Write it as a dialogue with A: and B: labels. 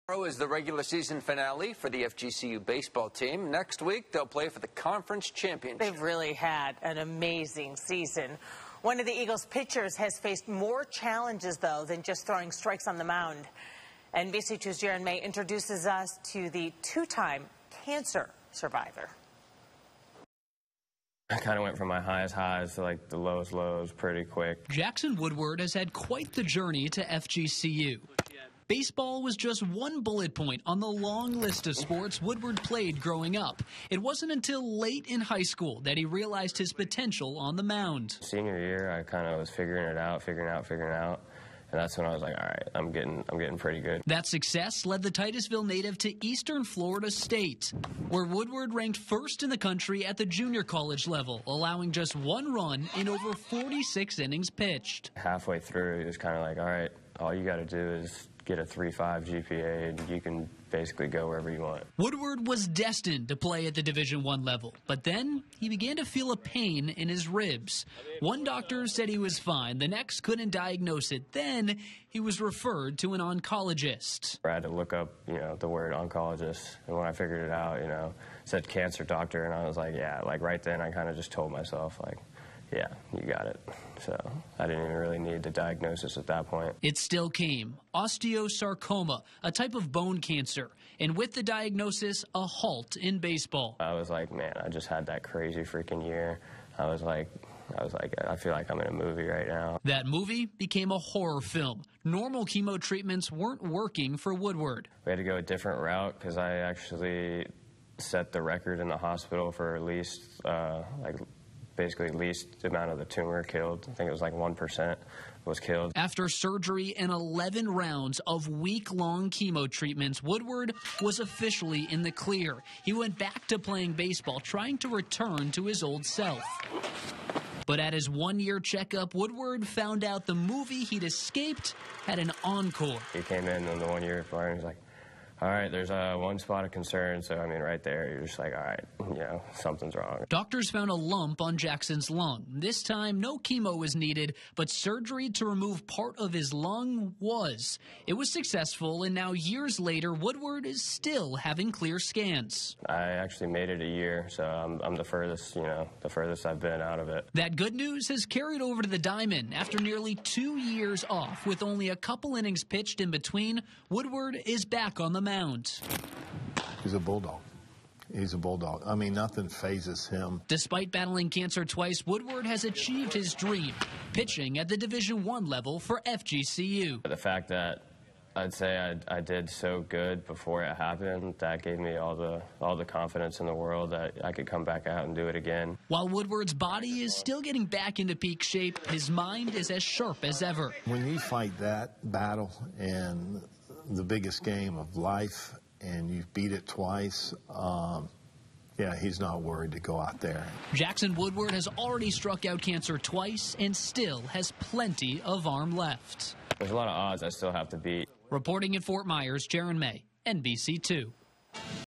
A: Is the regular season finale for the FGCU baseball team. Next week, they'll play for the conference championship.
B: They've really had an amazing season. One of the Eagles' pitchers has faced more challenges, though, than just throwing strikes on the mound. NBC2's Jaron May introduces us to the two-time cancer survivor.
C: I kind of went from my highest highs to like the lowest lows pretty quick.
D: Jackson Woodward has had quite the journey to FGCU. Baseball was just one bullet point on the long list of sports Woodward played growing up. It wasn't until late in high school that he realized his potential on the mound.
C: Senior year, I kind of was figuring it out, figuring out. And that's when I was like, all right, I'm getting pretty good.
D: That success led the Titusville native to Eastern Florida State, where Woodward ranked first in the country at the junior college level, allowing just one run in over 46 innings pitched.
C: Halfway through, it was kind of like, all right, all you got to do is get a 3.5 GPA and you can basically go wherever you want.
D: Woodward was destined to play at the Division I level, but then he began to feel a pain in his ribs. One doctor said he was fine, the next couldn't diagnose it. Then he was referred to an oncologist.
C: I had to look up, the word oncologist, and when I figured it out, it said cancer doctor, and I was like, yeah, like right then I kind of just told myself, like, yeah, you got it. So I didn't even really need the diagnosis at that point.
D: It still came. Osteosarcoma, a type of bone cancer. And with the diagnosis, a halt in baseball.
C: I was like, man, I just had that crazy freaking year. I was like, I feel like I'm in a movie right now.
D: That movie became a horror film. Normal chemo treatments weren't working for Woodward.
C: We had to go a different route because I actually set the record in the hospital for least amount of the tumor killed. I think it was like 1% was killed.
D: After surgery and 11 rounds of week-long chemo treatments, Woodward was officially in the clear. He went back to playing baseball, trying to return to his old self. But at his one-year checkup, Woodward found out the movie he'd escaped had an encore.
C: He came in on the one-year part and he was like, all right, there's one spot of concern, so, right there, you're just like, all right, something's wrong.
D: Doctors found a lump on Jackson's lung. This time, no chemo was needed, but surgery to remove part of his lung was. It was successful, and now years later, Woodward is still having clear scans.
C: I actually made it a year, so I'm the furthest, the furthest I've been out of it.
D: That good news has carried over to the diamond. After nearly 2 years off, with only a couple innings pitched in between, Woodward is back on the mound.
E: He's a bulldog. He's a bulldog. Nothing phases him.
D: Despite battling cancer twice, Woodward has achieved his dream, pitching at the Division I level for FGCU.
C: The fact that I'd say I did so good before it happened, that gave me all the confidence in the world that I could come back out and do it again.
D: While Woodward's body is still getting back into peak shape, his mind is as sharp as ever.
E: When you fight that battle in the biggest game of life and you beat it twice, yeah, he's not worried to go out there.
D: Jackson Woodward has already struck out cancer twice and still has plenty of arm left.
C: There's a lot of odds I still have to beat.
D: Reporting in Fort Myers, Jaron May, NBC2.